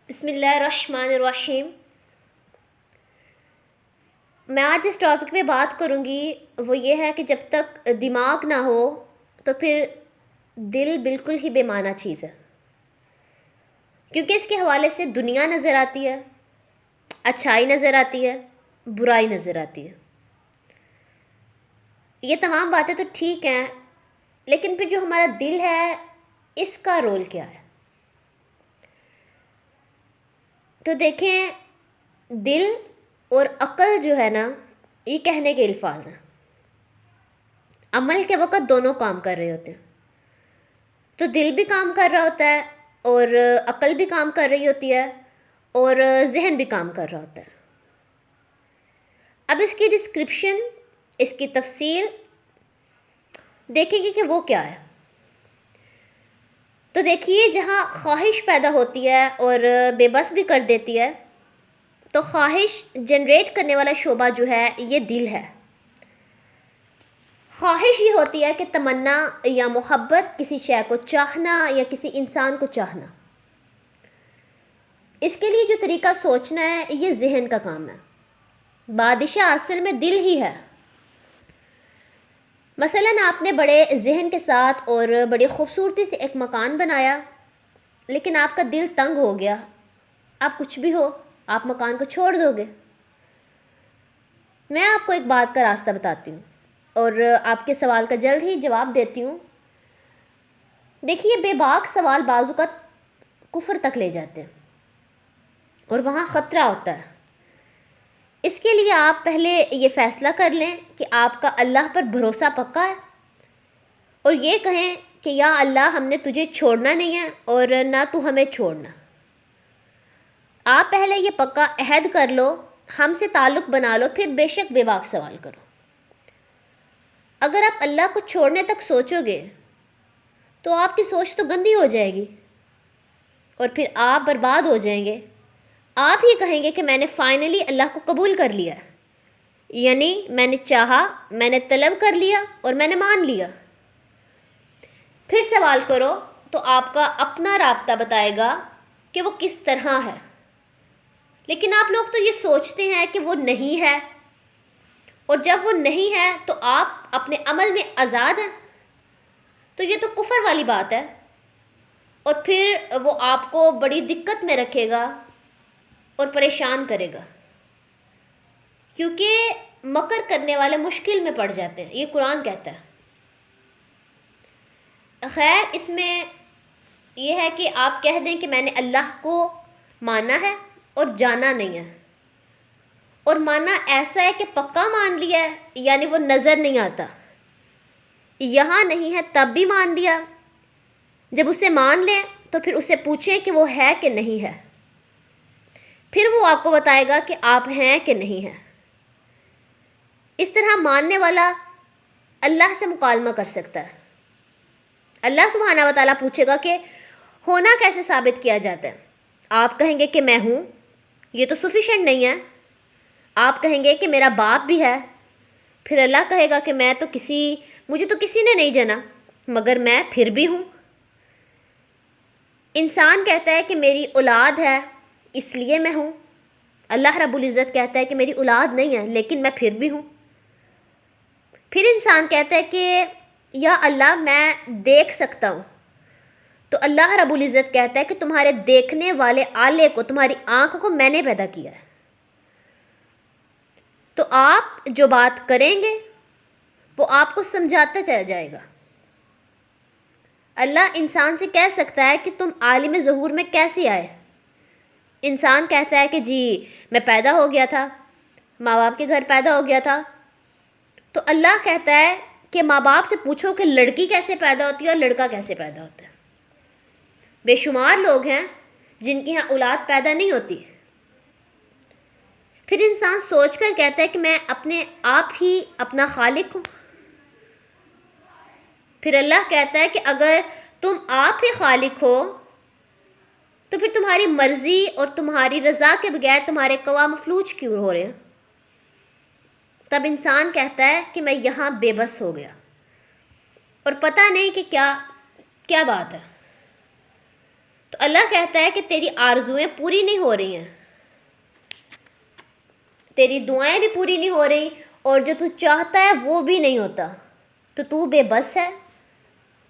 بسم اللہ الرحمن الرحیم۔ میں آج جس ٹاپک پہ بات کروں گی وہ یہ ہے کہ جب تک دماغ نہ ہو تو پھر دل بالکل ہی بے معنی چیز ہے، کیونکہ اس کے حوالے سے دنیا نظر آتی ہے، اچھائی نظر آتی ہے، برائی نظر آتی ہے۔ یہ تمام باتیں تو ٹھیک ہیں، لیکن پھر جو ہمارا دل ہے اس کا رول کیا ہے؟ تو دیکھیں، دل اور عقل جو ہے نا، یہ کہنے کے الفاظ ہیں، عمل کے وقت دونوں کام کر رہے ہوتے ہیں۔ تو دل بھی کام کر رہا ہوتا ہے اور عقل بھی کام کر رہی ہوتی ہے اور ذہن بھی کام کر رہا ہوتا ہے۔ اب اس کی ڈسکرپشن، اس کی تفصیل دیکھیں گے کہ وہ کیا ہے۔ تو دیکھیے، جہاں خواہش پیدا ہوتی ہے اور بے بس بھی کر دیتی ہے، تو خواہش جنریٹ کرنے والا شعبہ جو ہے یہ دل ہے۔ خواہش یہ ہوتی ہے کہ تمنا یا محبت، کسی شے کو چاہنا یا کسی انسان کو چاہنا۔ اس کے لیے جو طریقہ سوچنا ہے یہ ذہن کا کام ہے۔ بادشاہ اصل میں دل ہی ہے۔ مثلاً آپ نے بڑے ذہن کے ساتھ اور بڑی خوبصورتی سے ایک مکان بنایا، لیکن آپ کا دل تنگ ہو گیا، آپ کچھ بھی ہو، آپ مکان کو چھوڑ دو گے۔ میں آپ کو ایک بات کا راستہ بتاتی ہوں اور آپ کے سوال کا جلد ہی جواب دیتی ہوں۔ دیکھیے، بے باک سوال بعض اوقات کفر تک لے جاتے ہیں اور وہاں خطرہ ہوتا ہے۔ اس کے لیے آپ پہلے یہ فیصلہ کر لیں کہ آپ کا اللہ پر بھروسہ پکا ہے، اور یہ کہیں کہ یا اللہ، ہم نے تجھے چھوڑنا نہیں ہے اور نہ تو ہمیں چھوڑنا۔ آپ پہلے یہ پکا عہد کر لو، ہم سے تعلق بنا لو، پھر بے شک بے باک سوال کرو۔ اگر آپ اللہ کو چھوڑنے تک سوچو گے تو آپ کی سوچ تو گندی ہو جائے گی اور پھر آپ برباد ہو جائیں گے۔ آپ یہ کہیں گے کہ میں نے فائنلی اللہ کو قبول کر لیا، یعنی میں نے چاہا، میں نے طلب کر لیا اور میں نے مان لیا۔ پھر سوال کرو تو آپ کا اپنا رابطہ بتائے گا کہ وہ کس طرح ہے۔ لیکن آپ لوگ تو یہ سوچتے ہیں کہ وہ نہیں ہے، اور جب وہ نہیں ہے تو آپ اپنے عمل میں آزاد ہیں۔ تو یہ تو کفر والی بات ہے، اور پھر وہ آپ کو بڑی دقت میں رکھے گا اور پریشان کرے گا، کیونکہ مکر کرنے والے مشکل میں پڑ جاتے ہیں، یہ قرآن کہتا ہے۔ خیر، اس میں یہ ہے کہ آپ کہہ دیں کہ میں نے اللہ کو مانا ہے اور جانا نہیں ہے، اور مانا ایسا ہے کہ پکا مان لیا ہے، یعنی وہ نظر نہیں آتا، یہاں نہیں ہے تب بھی مان لیا۔ جب اسے مان لیں تو پھر اسے پوچھیں کہ وہ ہے کہ نہیں ہے، پھر وہ آپ کو بتائے گا کہ آپ ہیں کہ نہیں ہیں۔ اس طرح ماننے والا اللہ سے مکالمہ کر سکتا ہے۔ اللہ سبحانہ و تعالیٰ پوچھے گا کہ ہونا کیسے ثابت کیا جاتا ہے؟ آپ کہیں گے کہ میں ہوں، یہ تو سفیشینٹ نہیں ہے۔ آپ کہیں گے کہ میرا باپ بھی ہے، پھر اللہ کہے گا کہ مجھے تو کسی نے نہیں جنا، مگر میں پھر بھی ہوں۔ انسان کہتا ہے کہ میری اولاد ہے اس لیے میں ہوں، اللہ رب العزت کہتا ہے کہ میری اولاد نہیں ہے لیکن میں پھر بھی ہوں۔ پھر انسان کہتا ہے کہ یا اللہ، میں دیکھ سکتا ہوں، تو اللہ رب العزت کہتا ہے کہ تمہارے دیکھنے والے آلے کو، تمہاری آنکھ کو میں نے پیدا کیا ہے۔ تو آپ جو بات کریں گے وہ آپ کو سمجھاتا چلا جائے گا۔ اللہ انسان سے کہہ سکتا ہے کہ تم عالم ظہور میں کیسے آئے؟ انسان کہتا ہے کہ جی میں پیدا ہو گیا تھا، ماں باپ کے گھر پیدا ہو گیا تھا۔ تو اللہ کہتا ہے کہ ماں باپ سے پوچھو کہ لڑکی کیسے پیدا ہوتی ہے اور لڑکا کیسے پیدا ہوتا ہے۔ بے شمار لوگ ہیں جن کی یہاں اولاد پیدا نہیں ہوتی۔ پھر انسان سوچ کر کہتا ہے کہ میں اپنے آپ ہی اپنا خالق ہوں۔ پھر اللہ کہتا ہے کہ اگر تم آپ ہی خالق ہو تو پھر تمہاری مرضی اور تمہاری رضا کے بغیر تمہارے قوا مفلوج کیوں ہو رہے ہیں؟ تب انسان کہتا ہے کہ میں یہاں بے بس ہو گیا اور پتہ نہیں کہ کیا بات ہے۔ تو اللہ کہتا ہے کہ تیری آرزویں پوری نہیں ہو رہی ہیں، تیری دعائیں بھی پوری نہیں ہو رہی، اور جو تو چاہتا ہے وہ بھی نہیں ہوتا، تو بے بس ہے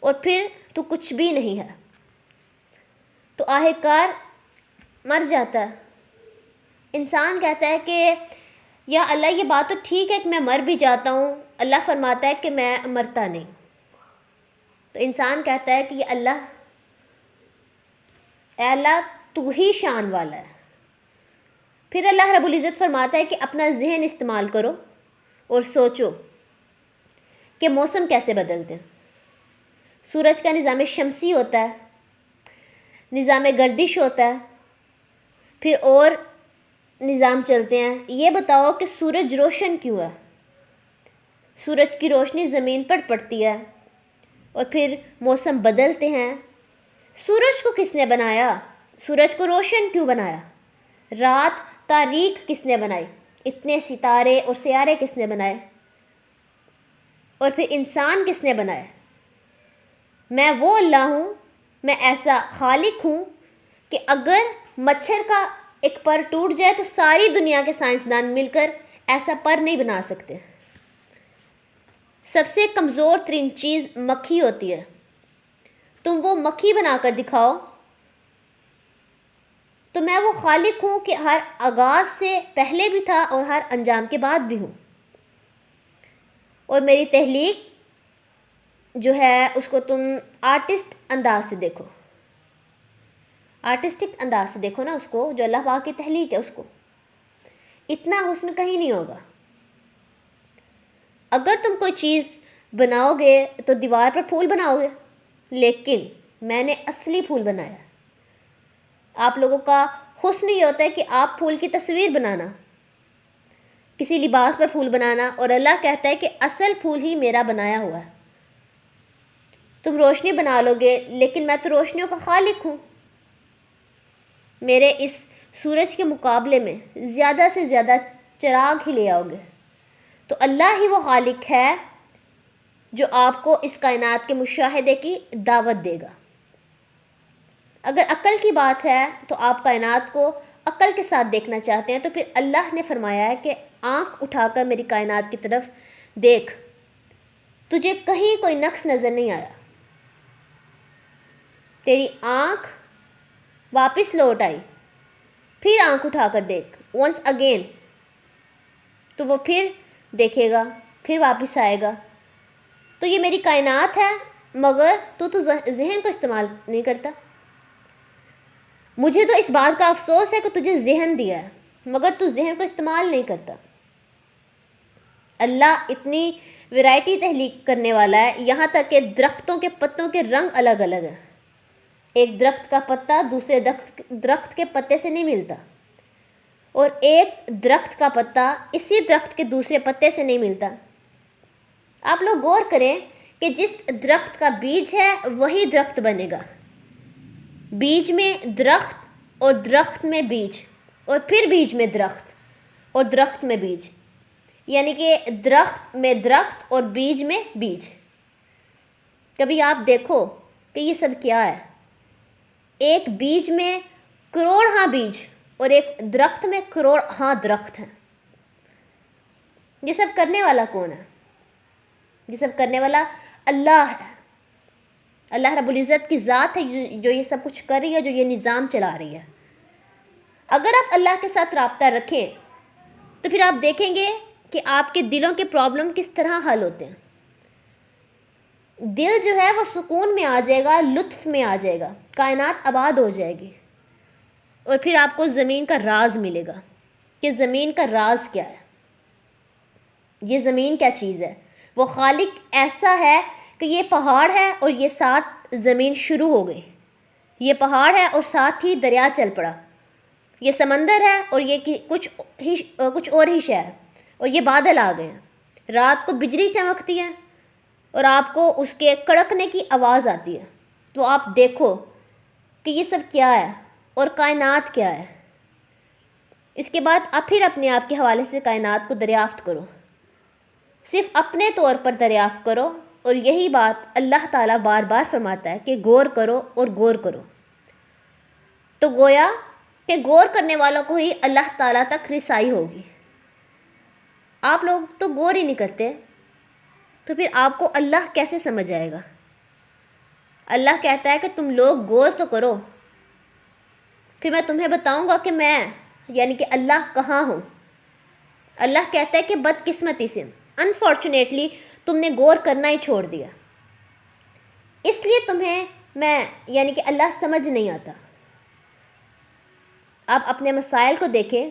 اور پھر تو کچھ بھی نہیں ہے، تو آخر کار مر جاتا ہے۔ انسان کہتا ہے کہ یا اللہ یہ بات تو ٹھیک ہے کہ میں مر بھی جاتا ہوں، اللہ فرماتا ہے کہ میں مرتا نہیں۔ تو انسان کہتا ہے کہ یہ اللہ، اے اللہ تو ہی شان والا ہے۔ پھر اللہ رب العزت فرماتا ہے کہ اپنا ذہن استعمال کرو اور سوچو کہ موسم کیسے بدلتے ہیں۔ سورج کا نظام شمسی ہوتا ہے، نظام گردش ہوتا ہے، پھر اور نظام چلتے ہیں۔ یہ بتاؤ کہ سورج روشن کیوں ہے؟ سورج کی روشنی زمین پر پڑتی ہے اور پھر موسم بدلتے ہیں۔ سورج کو کس نے بنایا؟ سورج کو روشن کیوں بنایا؟ رات تاریک کس نے بنائی؟ اتنے ستارے اور سیارے کس نے بنائے؟ اور پھر انسان کس نے بنائے؟ میں وہ اللہ ہوں، میں ایسا خالق ہوں کہ اگر مچھر کا ایک پر ٹوٹ جائے تو ساری دنیا کے سائنسدان مل کر ایسا پر نہیں بنا سکتے۔ سب سے کمزور ترین چیز مکھی ہوتی ہے، تم وہ مکھی بنا کر دکھاؤ۔ تو میں وہ خالق ہوں کہ ہر آغاز سے پہلے بھی تھا اور ہر انجام کے بعد بھی ہوں، اور میری تخلیق جو ہے اس کو تم آرٹسٹ انداز سے دیکھو، آرٹسٹک انداز سے دیکھو نا اس کو، جو اللہ پاک کی تخلیق ہے اس کو۔ اتنا حسن کہیں نہیں ہوگا۔ اگر تم کوئی چیز بناؤ گے تو دیوار پر پھول بناؤ گے، لیکن میں نے اصلی پھول بنایا۔ آپ لوگوں کا حسن یہ ہوتا ہے کہ آپ پھول کی تصویر بنانا، کسی لباس پر پھول بنانا، اور اللہ کہتا ہے کہ اصل پھول ہی میرا بنایا ہوا ہے۔ تم روشنی بنا لو گے، لیکن میں تو روشنیوں کا خالق ہوں۔ میرے اس سورج کے مقابلے میں زیادہ سے زیادہ چراغ ہی لے آؤ گے، تو اللہ ہی وہ خالق ہے جو آپ کو اس کائنات کے مشاہدے کی دعوت دے گا۔ اگر عقل کی بات ہے تو آپ کائنات کو عقل کے ساتھ دیکھنا چاہتے ہیں، تو پھر اللہ نے فرمایا ہے کہ آنکھ اٹھا کر میری کائنات کی طرف دیکھ، تجھے کہیں کوئی نقص نظر نہیں آیا۔ تیری آنکھ واپس لوٹ آئی، پھر آنکھ اٹھا کر دیکھ، ونس اگین، تو وہ پھر دیکھے گا، پھر واپس آئے گا۔ تو یہ میری کائنات ہے، مگر تو ذہن کو استعمال نہیں کرتا۔ مجھے تو اس بات کا افسوس ہے کہ تجھے ذہن دیا ہے، مگر تو ذہن کو استعمال نہیں کرتا۔ اللہ اتنی ویرائٹی تخلیق کرنے والا ہے، یہاں تک کہ درختوں کے پتوں کے رنگ الگ الگ ہیں۔ ایک درخت کا پتا دوسرے درخت کے پتے سے نہیں ملتا، اور ایک درخت کا پتا اسی درخت کے دوسرے پتے سے نہیں ملتا۔ آپ لوگ غور کریں کہ جس درخت کا بیج ہے وہی درخت بنے گا۔ بیج میں درخت اور درخت میں بیج، اور پھر بیج میں درخت اور درخت میں بیج، یعنی کہ درخت میں درخت اور بیج میں بیج۔ کبھی آپ دیکھو کہ یہ سب کیا ہے؟ ایک بیج میں کروڑ ہاں بیج اور ایک درخت میں کروڑ ہاں درخت ہیں۔ یہ سب کرنے والا کون ہے؟ یہ سب کرنے والا اللہ ہے۔ اللہ رب العزت کی ذات ہے جو یہ سب کچھ کر رہی ہے، جو یہ نظام چلا رہی ہے۔ اگر آپ اللہ کے ساتھ رابطہ رکھیں تو پھر آپ دیکھیں گے کہ آپ کے دلوں کے پرابلم کس طرح حل ہوتے ہیں۔ دل جو ہے وہ سکون میں آ جائے گا، لطف میں آ جائے گا، کائنات آباد ہو جائے گی، اور پھر آپ کو زمین کا راز ملے گا کہ زمین کا راز کیا ہے، یہ زمین کیا چیز ہے۔ وہ خالق ایسا ہے کہ یہ پہاڑ ہے اور یہ ساتھ زمین شروع ہو گئی، یہ پہاڑ ہے اور ساتھ ہی دریا چل پڑا، یہ سمندر ہے اور یہ کچھ اور ہی شے ہے، اور یہ بادل آ گئے ہیں۔ رات کو بجلی چمکتی ہے اور آپ کو اس کے کڑکنے کی آواز آتی ہے، تو آپ دیکھو کہ یہ سب کیا ہے اور کائنات کیا ہے۔ اس کے بعد آپ پھر اپنے آپ کے حوالے سے کائنات کو دریافت کرو، صرف اپنے طور پر دریافت کرو، اور یہی بات اللہ تعالیٰ بار بار فرماتا ہے کہ غور کرو اور غور کرو۔ تو گویا کہ غور کرنے والوں کو ہی اللہ تعالیٰ تک رسائی ہوگی. آپ لوگ تو غور ہی نہیں کرتے، تو پھر آپ کو اللہ کیسے سمجھ آئے گا؟ اللہ کہتا ہے کہ تم لوگ غور تو کرو، پھر میں تمہیں بتاؤں گا کہ میں یعنی کہ اللہ کہاں ہوں. اللہ کہتا ہے کہ بدقسمتی سے انفارچونیٹلی تم نے غور کرنا ہی چھوڑ دیا، اس لیے تمہیں میں یعنی کہ اللہ سمجھ نہیں آتا. آپ اپنے مسائل کو دیکھیں،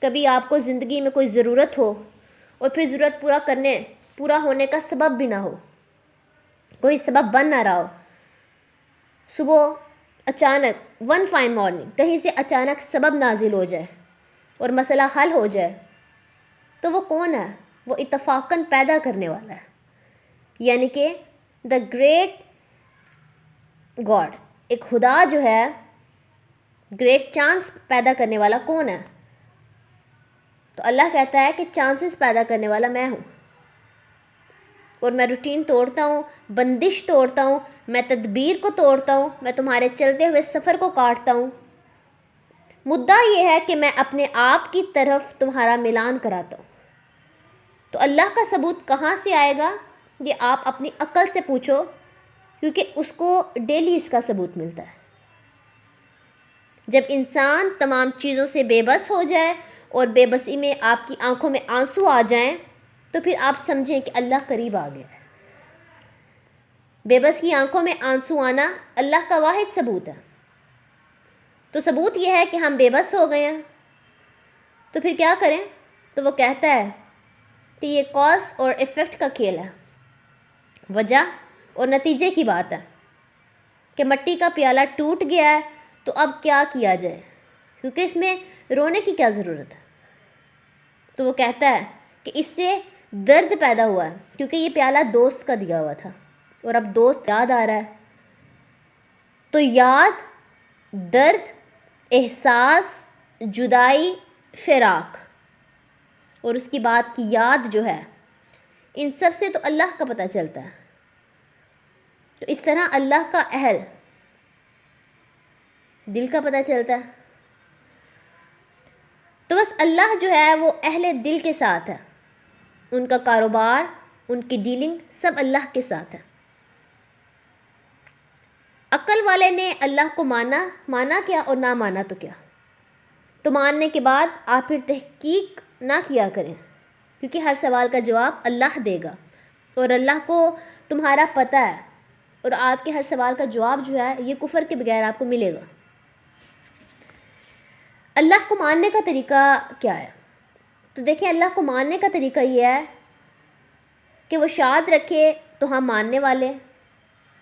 کبھی آپ کو زندگی میں کوئی ضرورت ہو اور پھر ضرورت پورا ہونے کا سبب بھی نہ ہو، کوئی سبب بن نہ رہا ہو. صبح اچانک ون فائن مارننگ کہیں سے اچانک سبب نازل ہو جائے اور مسئلہ حل ہو جائے، تو وہ کون ہے؟ وہ اتفاقاً پیدا کرنے والا ہے، یعنی کہ دا گریٹ گاڈ. ایک خدا جو ہے، گریٹ چانس پیدا کرنے والا کون ہے؟ تو اللہ کہتا ہے کہ چانسز پیدا کرنے والا میں ہوں، اور میں روٹین توڑتا ہوں، بندش توڑتا ہوں، میں تدبیر کو توڑتا ہوں، میں تمہارے چلتے ہوئے سفر کو کاٹتا ہوں. مدعا یہ ہے کہ میں اپنے آپ کی طرف تمہارا ملان کراتا ہوں. تو اللہ کا ثبوت کہاں سے آئے گا؟ یہ آپ اپنی عقل سے پوچھو، کیونکہ اس کو ڈیلی اس کا ثبوت ملتا ہے. جب انسان تمام چیزوں سے بے بس ہو جائے اور بے بسی میں آپ کی آنکھوں میں آنسو آ جائیں، تو پھر آپ سمجھیں کہ اللہ قریب آ گیا ہے. بے بس کی آنکھوں میں آنسو آنا اللہ کا واحد ثبوت ہے. تو ثبوت یہ ہے کہ ہم بے بس ہو گئے ہیں، تو پھر کیا کریں؟ تو وہ کہتا ہے کہ یہ کاز اور ایفیکٹ کا کھیل ہے، وجہ اور نتیجے کی بات ہے کہ مٹی کا پیالہ ٹوٹ گیا ہے تو اب کیا کیا جائے، کیونکہ اس میں رونے کی کیا ضرورت ہے. تو وہ کہتا ہے کہ اس سے درد پیدا ہوا ہے، کیونکہ یہ پیالہ دوست کا دیا ہوا تھا اور اب دوست یاد آ رہا ہے. تو یاد، درد، احساس، جدائی، فراق اور اس کی بات کی یاد جو ہے، ان سب سے تو اللہ کا پتہ چلتا ہے. تو اس طرح اللہ کا اہل دل کا پتہ چلتا ہے. تو بس اللہ جو ہے وہ اہل دل کے ساتھ ہے، ان کا کاروبار، ان کی ڈیلنگ سب اللہ کے ساتھ ہے. عقل والے نے اللہ کو مانا کیا اور نہ مانا تو کیا. تو ماننے کے بعد آپ پھر تحقیق نہ کیا کریں، کیونکہ ہر سوال کا جواب اللہ دے گا اور اللہ کو تمہارا پتہ ہے، اور آپ کے ہر سوال کا جواب جو ہے یہ کفر کے بغیر آپ کو ملے گا. اللہ کو ماننے کا طریقہ کیا ہے؟ تو دیکھیں، اللہ کو ماننے کا طریقہ یہ ہے کہ وہ شاد رکھے تو ہم ماننے والے،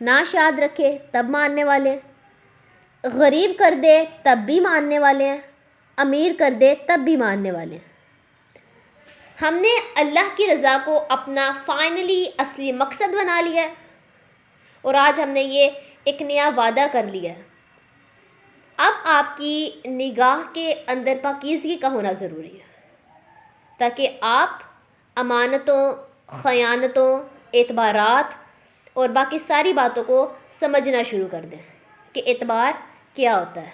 نہ شاد رکھے تب ماننے والے، غریب کر دے تب بھی ماننے والے ہیں، امیر کر دے تب بھی ماننے والے ہیں. ہم نے اللہ کی رضا کو اپنا فائنلی اصلی مقصد بنا لیا ہے، اور آج ہم نے یہ ایک نیا وعدہ کر لیا ہے. اب آپ کی نگاہ کے اندر پاکیزگی کا ہونا ضروری ہے، تاکہ آپ امانتوں، خیانتوں، اعتبارات اور باقی ساری باتوں کو سمجھنا شروع کر دیں کہ اعتبار کیا ہوتا ہے،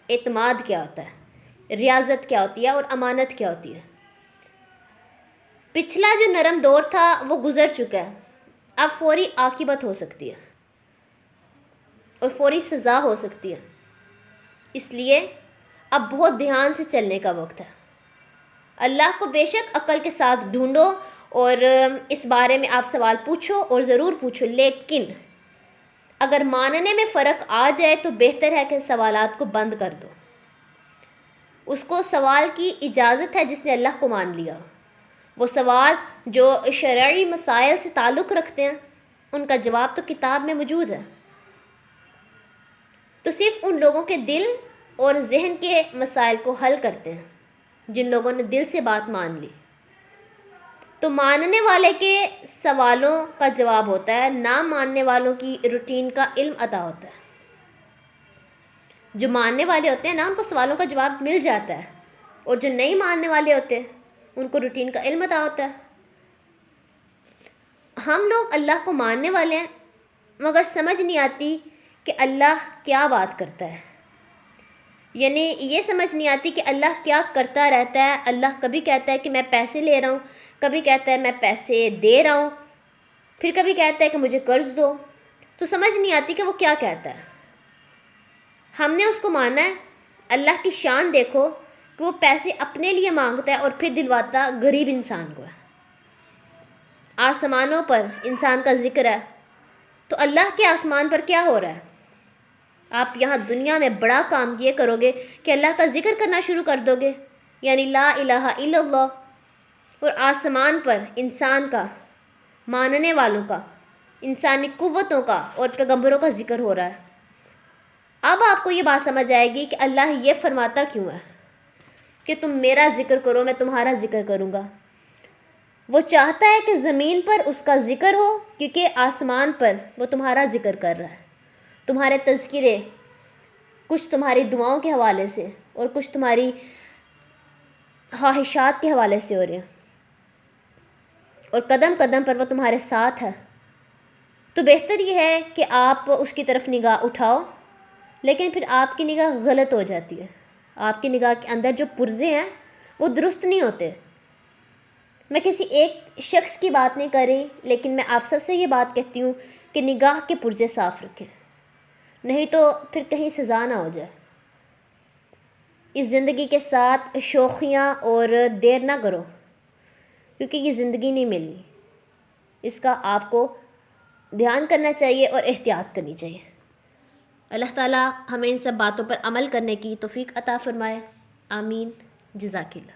اعتماد کیا ہوتا ہے، ریاضت کیا ہوتی ہے اور امانت کیا ہوتی ہے. پچھلا جو نرم دور تھا وہ گزر چکا ہے، اب فوری عاقبت ہو سکتی ہے اور فوری سزا ہو سکتی ہے. اس لیے اب بہت دھیان سے چلنے کا وقت ہے. اللہ کو بے شک عقل کے ساتھ ڈھونڈو اور اس بارے میں آپ سوال پوچھو اور ضرور پوچھو، لیکن اگر ماننے میں فرق آ جائے تو بہتر ہے کہ سوالات کو بند کر دو. اس کو سوال کی اجازت ہے جس نے اللہ کو مان لیا. وہ سوال جو شرعی مسائل سے تعلق رکھتے ہیں ان کا جواب تو کتاب میں موجود ہے. تو صرف ان لوگوں کے دل اور ذہن کے مسائل کو حل کرتے ہیں جن لوگوں نے دل سے بات مان لی. تو ماننے والے کے سوالوں کا جواب ہوتا ہے، نہ ماننے والوں کی روٹین کا علم عطا ہوتا ہے. جو ماننے والے ہوتے ہیں نا، ان کو سوالوں کا جواب مل جاتا ہے، اور جو نہیں ماننے والے ہوتے ان کو روٹین کا علم عطا ہوتا ہے. ہم لوگ اللہ کو ماننے والے ہیں، مگر سمجھ نہیں آتی کہ اللہ کیا بات کرتا ہے. یعنی یہ سمجھ نہیں آتی کہ اللہ کیا کرتا رہتا ہے. اللہ کبھی کہتا ہے کہ میں پیسے لے رہا ہوں، کبھی کہتا ہے میں پیسے دے رہا ہوں، پھر کبھی کہتا ہے کہ مجھے قرض دو. تو سمجھ نہیں آتی کہ وہ کیا کہتا ہے. ہم نے اس کو ماننا ہے. اللہ کی شان دیکھو کہ وہ پیسے اپنے لیے مانگتا ہے اور پھر دلواتا غریب انسان کو ہے. آسمانوں پر انسان کا ذکر ہے، تو اللہ کے آسمان پر کیا ہو رہا ہے؟ آپ یہاں دنیا میں بڑا کام یہ کرو گے کہ اللہ کا ذکر کرنا شروع کر دو گے، یعنی لا الہ الا اللہ. اور آسمان پر انسان کا، ماننے والوں کا، انسانی قوتوں کا اور پیغمبروں کا ذکر ہو رہا ہے. اب آپ کو یہ بات سمجھ آئے گی کہ اللہ یہ فرماتا کیوں ہے کہ تم میرا ذکر کرو، میں تمہارا ذکر کروں گا. وہ چاہتا ہے کہ زمین پر اس کا ذکر ہو، کیونکہ آسمان پر وہ تمہارا ذکر کر رہا ہے. تمہارے تذکرے کچھ تمہاری دعاؤں کے حوالے سے اور کچھ تمہاری خواہشات کے حوالے سے ہو رہے ہیں، اور قدم قدم پر وہ تمہارے ساتھ ہے. تو بہتر یہ ہے کہ آپ اس کی طرف نگاہ اٹھاؤ، لیکن پھر آپ کی نگاہ غلط ہو جاتی ہے. آپ کی نگاہ کے اندر جو پرزے ہیں وہ درست نہیں ہوتے. میں کسی ایک شخص کی بات نہیں کر رہی، لیکن میں آپ سب سے یہ بات کہتی ہوں کہ نگاہ کے پرزے صاف رکھیں، نہیں تو پھر کہیں سزا نہ ہو جائے. اس زندگی کے ساتھ شوخیاں اور دیر نہ کرو، کیونکہ یہ زندگی نہیں ملنی. اس کا آپ کو دھیان کرنا چاہیے اور احتیاط کرنی چاہیے. اللہ تعالیٰ ہمیں ان سب باتوں پر عمل کرنے کی توفیق عطا فرمائے. آمین. جزاک اللہ.